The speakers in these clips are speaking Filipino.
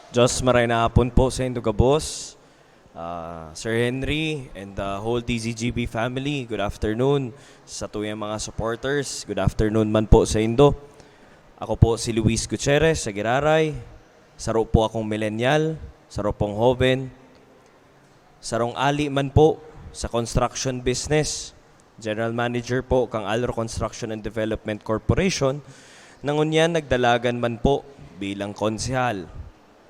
Diyos maray na hapon po sa inyo kabos. Sir Henry and the whole DZGB family, good afternoon. Sa tuyang mga supporters, good afternoon man po sa inyo. Ako po si Luis Gutierrez sa Giraray. Saro po akong millennial, saro pong hoven. Sarong ali man po sa construction business. General Manager po kang Alro Construction and Development Corporation. Nangunyan nagdalagan man po bilang konsehal.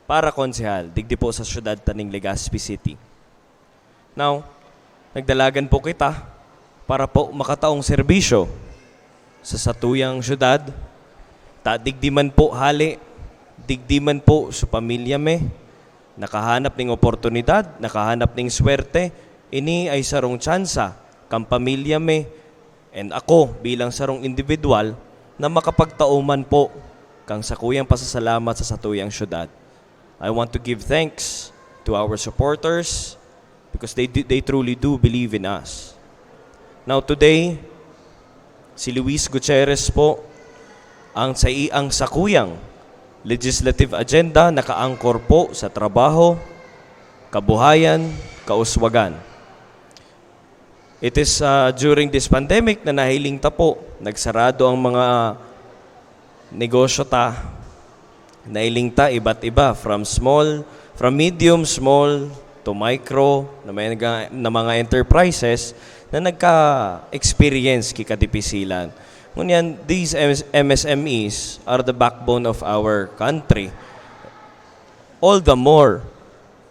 Para konsehal, digdi po sa syudad taning Legazpi City. Now, nagdalagan po kita para po makataong serbisyo sa satuyang syudad. Digdi man po hali, digdi man po sa pamilya me, nakahanap ng oportunidad, nakahanap ng swerte, ini ay sarong tsansa kang pamilya me and ako bilang sarong individual na makapagtauman po kang sakuyang pasasalamat sa satuyang syudad. I want to give thanks to our supporters because they truly do believe in us. Now today, si Luis Gutierrez po ang sakuyang legislative agenda nakaangkor po sa trabaho, kabuhayan, kauswagan. It is during this pandemic na nahiling ta po, nagsarado ang mga negosyo ta, nailing ta iba't iba from medium, small to micro na mga enterprises na nagka-experience kikadipisilan. Ngunyan, these MSMEs are the backbone of our country. All the more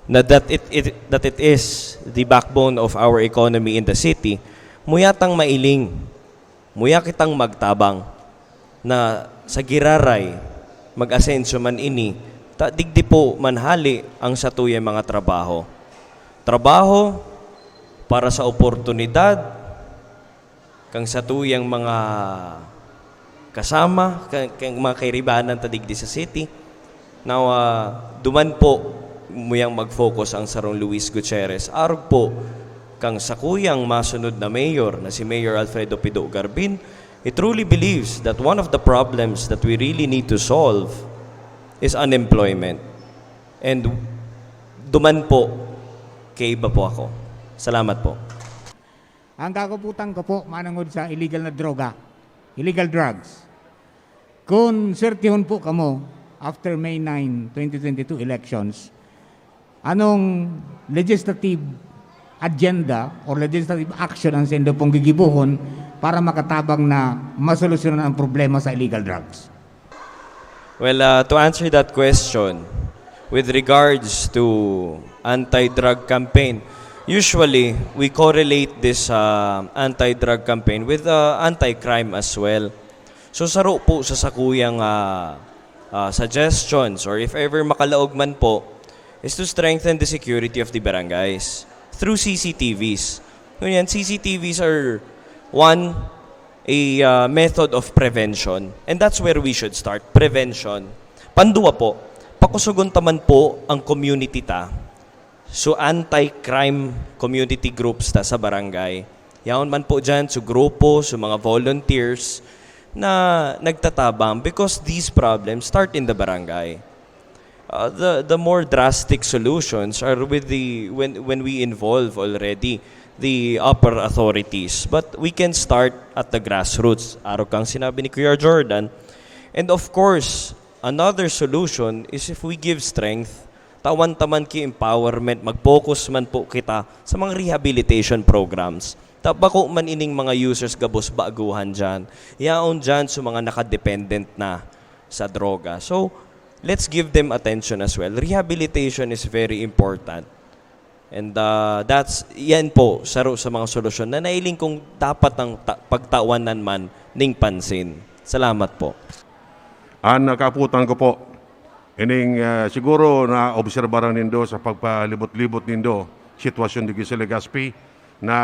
na that it is the backbone of our economy in the city, muyatang mailing, muya kitang magtabang na sa Giraray, mag-asensyo man ini, digdi po manhali ang satuyang mga trabaho. Trabaho para sa oportunidad, kang satuyang mga kasama, kang mga kairibanan ta digdi sa city. Now, duman po muyang mag-focus ang sarong Luis Gutierrez. Arog po kang sakuyang masunod na mayor na si Mayor Alfredo Pido Garbin. He truly believes that one of the problems that we really need to solve is unemployment. And duman po, kay iba po ako. Salamat po. Ang kakuputan ko po, manangod sa illegal na droga, illegal drugs. Kung sertihon po kamo, after May 9, 2022 elections, anong legislative agenda or legislative action ang sendo pong gigibuhon para makatabang na masolusyonan ang problema sa illegal drugs? Well, to answer that question, with regards to anti-drug campaign, usually we correlate this anti-drug campaign with anti-crime as well. So saro po sa sakuyang suggestions or if ever makalaog man po is to strengthen the security of the barangays through CCTVs. Ngunyan, CCTVs are a method of prevention. And that's where we should start, prevention. Pandua po, pakusugon taman po ang community ta. So anti-crime community groups ta sa barangay. Yaon man po dyan, so grupo, so mga volunteers na nagtatabang because these problems start in the barangay. The more drastic solutions are with when we involve already the upper authorities. But we can start at the grassroots. Araw kang sinabi ni Kuya Jordan. And of course, another solution is if we give strength, tawan taman ki empowerment, mag-focus man po kita sa mga rehabilitation programs. Bako man ining mga users gabos baguhan dyan. Yaon dyan sa mga nakadependent na sa droga. So, let's give them attention as well. Rehabilitation is very important. And yan po, saro sa mga solusyon na nailing kong dapat ang pagtawanan man ning pansin. Salamat po. Ang nakaputan ko po, ining siguro na obserbaran nindo sa pagpalibot-libot nindo, sitwasyon dito sa Legazpi, na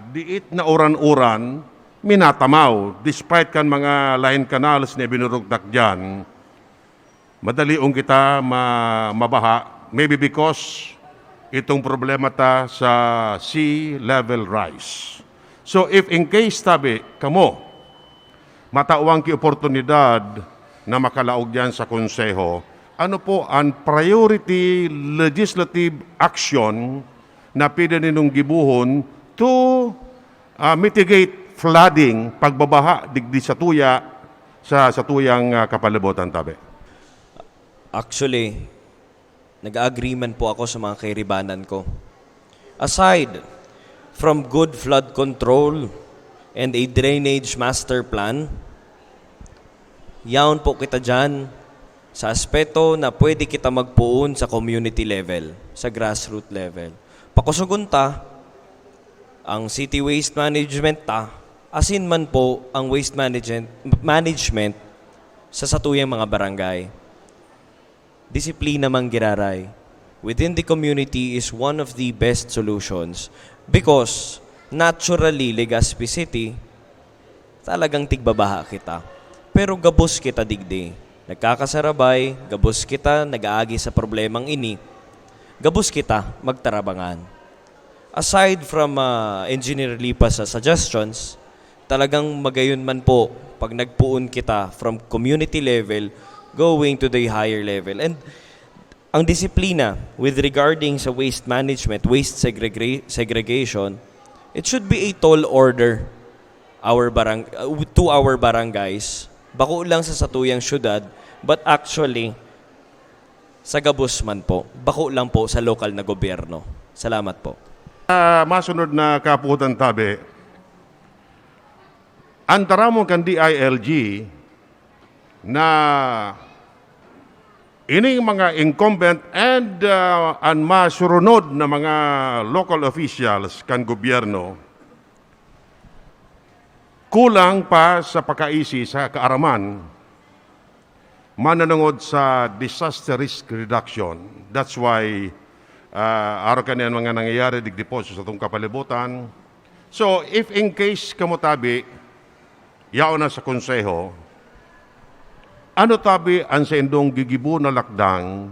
diit na uran-uran, minatamaw, despite kan mga line canals na binurugdak dyan, madaliong kita mabaha, maybe because itong problema ta sa sea level rise. So if in case tabi kamo matawang ki oportunidad na makalaog diyan sa konseho, ano po ang priority legislative action na pwede ninyong gibuhon to mitigate flooding, pagbabaha digdi sa tuya sa tuyang kapalibutan tabi? Actually, nag-agreement po ako sa mga kairibanan ko. Aside from good flood control and a drainage master plan, yaon po kita dyan sa aspeto na pwede kita magpuon sa community level, sa grassroots level. Pakusugunta, ang city waste management asin man po ang waste management sa satuyang mga barangay. Disiplina mang giraray within the community is one of the best solutions because naturally, Legazpi City, talagang tigbabaha kita. Pero gabos kita digdi. Nagkakasarabay, gabos kita nag-aagi sa problemang ini, gabos kita magtarabangan. Aside from Engineer Lipa's suggestions, talagang magayon man po pag nagpuon kita from community level going to the higher level. And ang disiplina with regarding sa waste management, waste segregation, it should be a tall order to our barangays. Bako lang sa satuyang syudad, but actually, sa gabos man po, bako lang po sa lokal na gobyerno. Salamat po. Masunod na kaputan tabi, antara mo kan DILG na ining mga incumbent and masurunod na mga local officials kan gobyerno kulang pa sa pagkaisi sa kaaraman mananungod sa disaster risk reduction. That's why araw kanyan mga nangyayari digdi po sa itong kapalibutan. So, if in case kamutabi, yaon na sa konseho, ano tabi ang sa indong gigibo na lakdang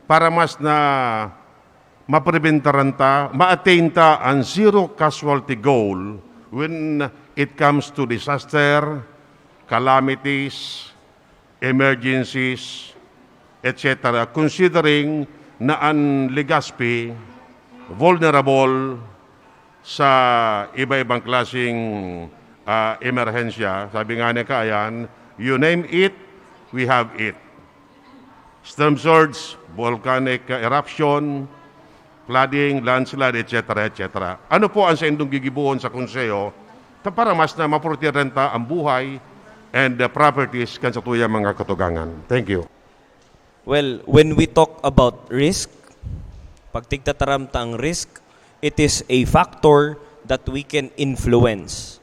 para mas na mapreventaran ta, ma-attain ta ang zero casualty goal when it comes to disaster, calamities, emergencies, etc. Considering na ang Legazpi vulnerable sa iba-ibang klaseng emerhensya. Sabi nga niya kaayan, you name it, we have it. Storm surge, volcanic eruption, flooding, landslide, etc. etc. Ano po ang sa indong gigibuhon sa konseyo para mas na maprotirenta ang buhay and the properties kan sa tuyang mga katugangan? Thank you. Well, when we talk about risk, pag tigtataramta ang risk, it is a factor that we can influence.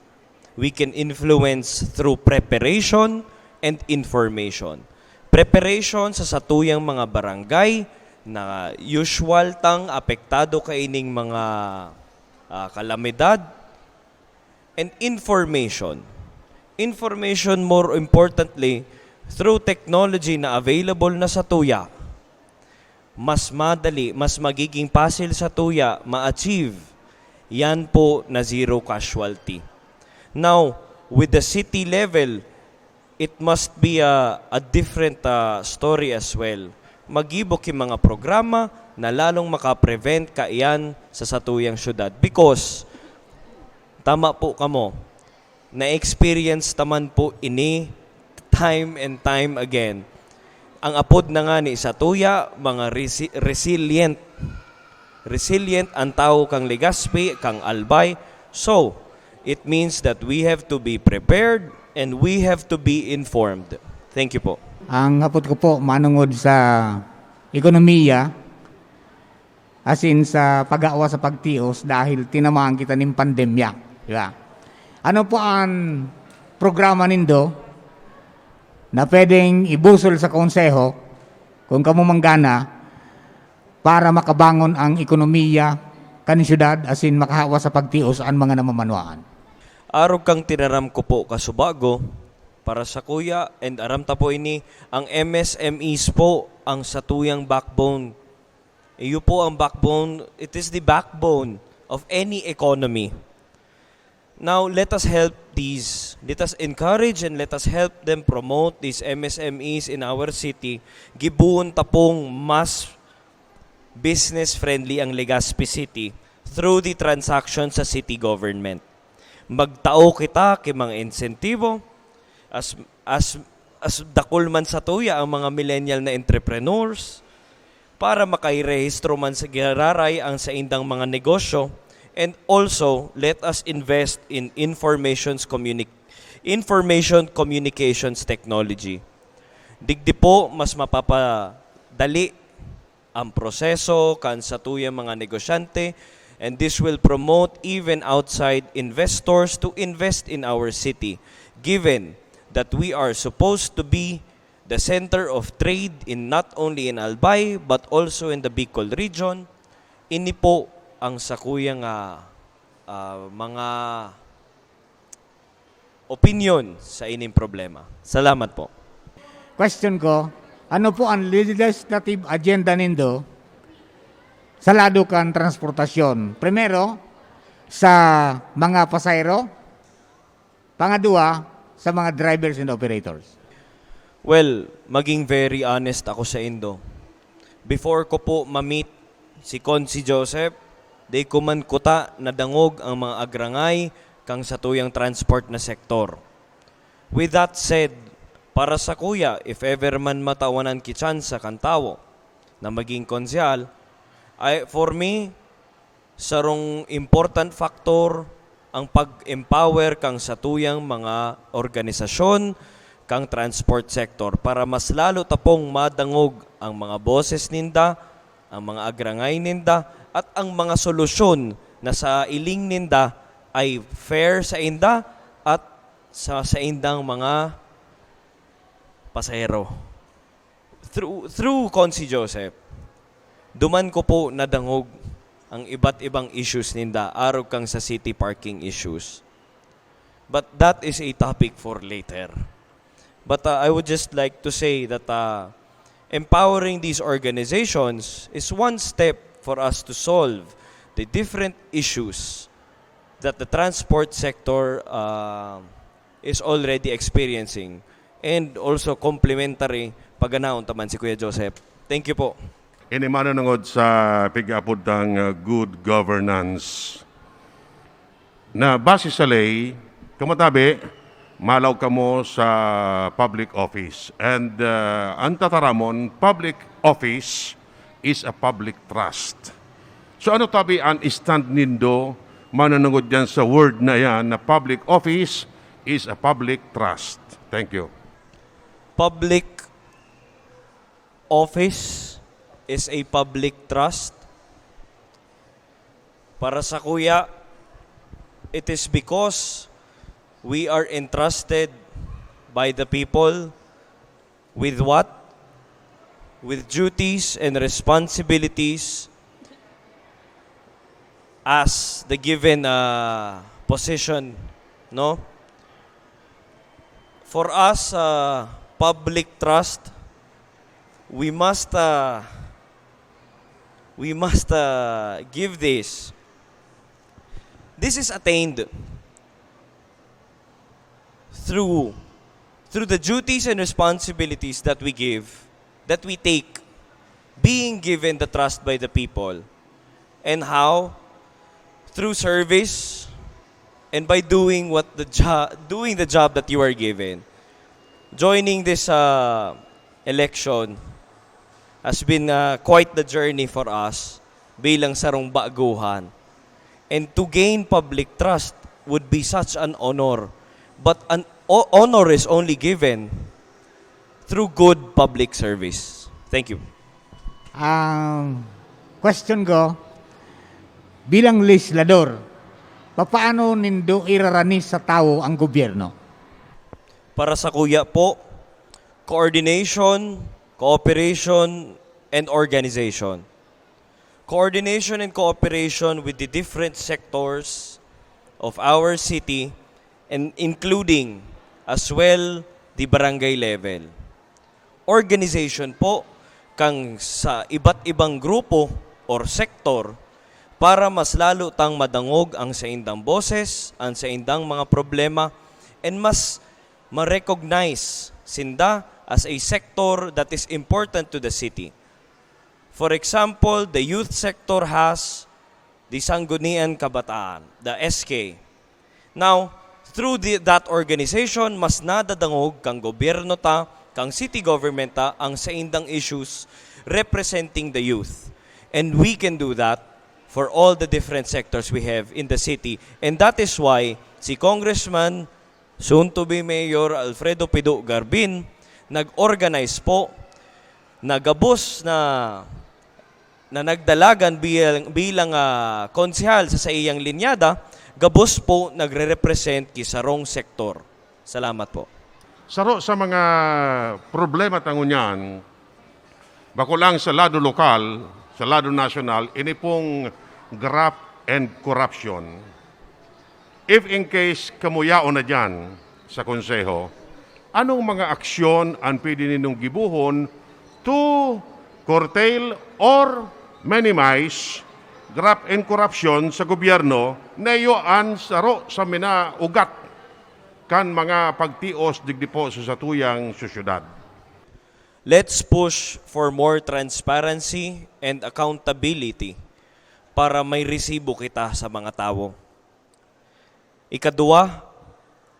We can influence through preparation and information. Preparation sa satuyang mga barangay na usual tang apektado kaining mga kalamidad, and information. Information, more importantly, through technology na available na sa tuya, mas madali, mas magiging pasil sa tuya ma-achieve yan po na zero casualty. Now, with the city level, it must be a different story as well. Magibok yung mga programa na lalong makaprevent kaiyan sa satuyang syudad. Because, tama po kamo, na-experience taman po ini time and time again. Ang apod na nga ni sa tuya, mga resilient. Resilient ang tao kang Legazpi, kang Albay. So, it means that we have to be prepared and we have to be informed. Thank you po. Ang hapot ko po manungod sa ekonomiya, as in sa pag-aawa sa pagtios dahil tinamaan kita ng pandemya. Diba? Ano po ang programa nindo na pwedeng ibusol sa konseho kung kamumanggana para makabangon ang ekonomiya kaning syudad as in makahawa sa pagtios ang mga namamanwaan? Araw kang tinaram ko po kasubago para sa kuya and aram ta po ini ang MSMEs po ang satuyang backbone. Iyo po ang backbone, it is the backbone of any economy. Now, let us help these. Let us encourage and let us help them promote these MSMEs in our city. Gibuon tapong mas business-friendly ang Legazpi City through the transaction sa city government. Magtao kita kay mga insentibo as dakol man sa tuya ang mga millennial na entrepreneurs para makairehistro man sa giraray ang sa indang mga negosyo. And also, let us invest in information communications technology. Digdi po, mas mapapadali ang proseso kan sa tuyang mga negosyante, and this will promote even outside investors to invest in our city, given that we are supposed to be the center of trade in not only in Albay but also in the Bicol region. Ini po ang sakuyang mga opinion sa ining problema. Salamat po. Question ko, ano po ang legislative agenda nindo sa ladukan transportasyon? Primero, sa mga pasayro. Pangadua, sa mga drivers and operators. Well, maging very honest ako sa Indo. Before ko po ma-meet si Consi Joseph, day ko man kuta na dangog ang mga agrangay kang sa tuyang transport na sektor. With that said, para sa kuya, if ever man matawanan ki tsansa kan tawo na maging konsyal, for me, sarong important factor ang pag-empower kang sa tuyang mga organisasyon kang transport sector para mas lalo tapong madangog ang mga boses ninda, ang mga agrangay ninda, at ang mga solusyon na sa iling ninda ay fair sa inda at sa indang mga pasahero. Through Consi Joseph, duman ko po nadangog ang iba't ibang issues ninda, arog kang sa city parking issues. But that is a topic for later. But I would just like to say that empowering these organizations is one step for us to solve the different issues that the transport sector is already experiencing, and also complementary paganaon taman si Kuya Joseph. Thank you po. Inimano nangod sa pig-apod ng good governance na base sa lay, kamatabi, malaw ka mo sa public office. And ang tataramon, public office is a public trust. So ano tabi ang stand nindo mananungod yan sa word na yan na public office is a public trust. Thank you. Public office is a public trust. Para sa kuya, it is because we are entrusted by the people with what? With duties and responsibilities as the given position, no? For us, public trust, we must give this. This is attained through the duties and responsibilities that we give, that we take, being given the trust by the people. And how? Through service and by doing doing the job that you are given. Joining this election has been quite the journey for us bilang sarong baguhan. And to gain public trust would be such an honor. But an honor is only given through good public service. Thank you. Question ko, bilang legislador, paano nindo iraranis sa tao ang gobyerno? Para sa kuya po, coordination, cooperation, and organization. Coordination and cooperation with the different sectors of our city, and including as well the barangay level. Organization po kang sa iba't ibang grupo or sektor para mas lalo tang madangog ang sa indang boses, ang sa indang mga problema, and mas ma-recognize sinda as a sector that is important to the city. For example, the youth sector has the Sangguniang Kabataan, the SK. Now, through that organization, mas nadadangog kang gobyerno ta, kang city government ta, ang sa indang issues representing the youth. And we can do that for all the different sectors we have in the city. And that is why si Congressman, soon-to-be Mayor Alfredo Pido Garbin, nag-organize po, nagabos na nagdalagan bilang konsehal sa iyang linyada, gabos po nagre-represent kisarong sektor. Salamat po. Saro sa mga problema tangunyan, bako lang sa lado lokal, sa lado national, ini pong graft and corruption. If in case kamuyao na dyan sa konseho, anong mga aksyon ang pwede ninyong gibuhon to curtail or minimize graft and corruption sa gobyerno na iyoan saro sa minaugat kan mga pagtios digdi po sa satuyang susyudad. Let's push for more transparency and accountability para may resibo kita sa mga tao. Ikadua,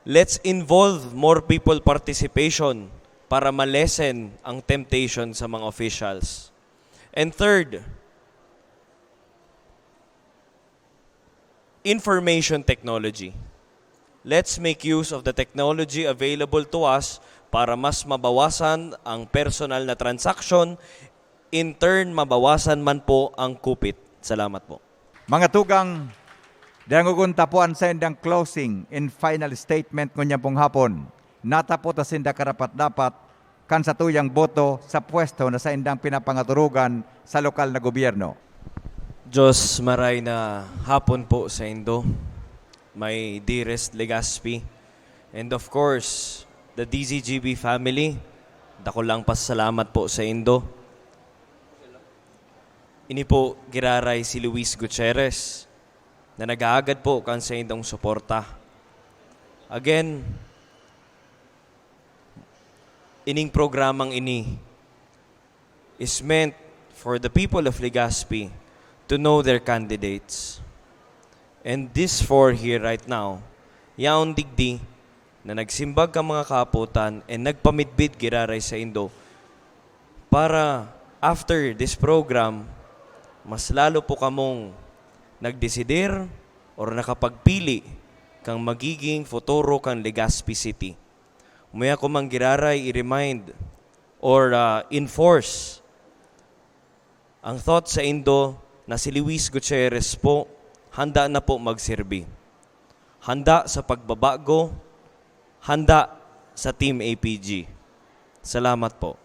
let's involve more people participation para malesen ang temptation sa mga officials. And third, information technology. Let's make use of the technology available to us para mas mabawasan ang personal na transaction, in turn mabawasan man po ang kupit. Salamat po. Mga tugang, dangugun tapuan sa indang closing and final statement ngunya pong hapon. Natapot sa inda karapat-dapat kan sa tuyang boto sa pwesto na sa indang pinapangaturugan sa lokal na gobyerno. Diyos maray na hapon po sa Indo, my dearest Legazpi, and of course, the DZGB family, dako lang pasalamat po sa Indo. Ini po giraray si Luis Gutierrez na nag-aagad po kan sa indong suporta. Again, ining programang ini is meant for the people of Legazpi to know their candidates. And this four here right now, yaon digdi na nagsimbag ka mga kaputan and nagpamidbid giraray sa Indo para after this program, mas lalo po kamong nagdesidir or nakapagpili kang magiging futuro kang Legazpi City. Umaya ko mang giraray i-remind or enforce ang thought sa Indo na si Luis Gutierrez po handa na po magsilbi. Handa sa pagbabago, handa sa Team APG. Salamat po.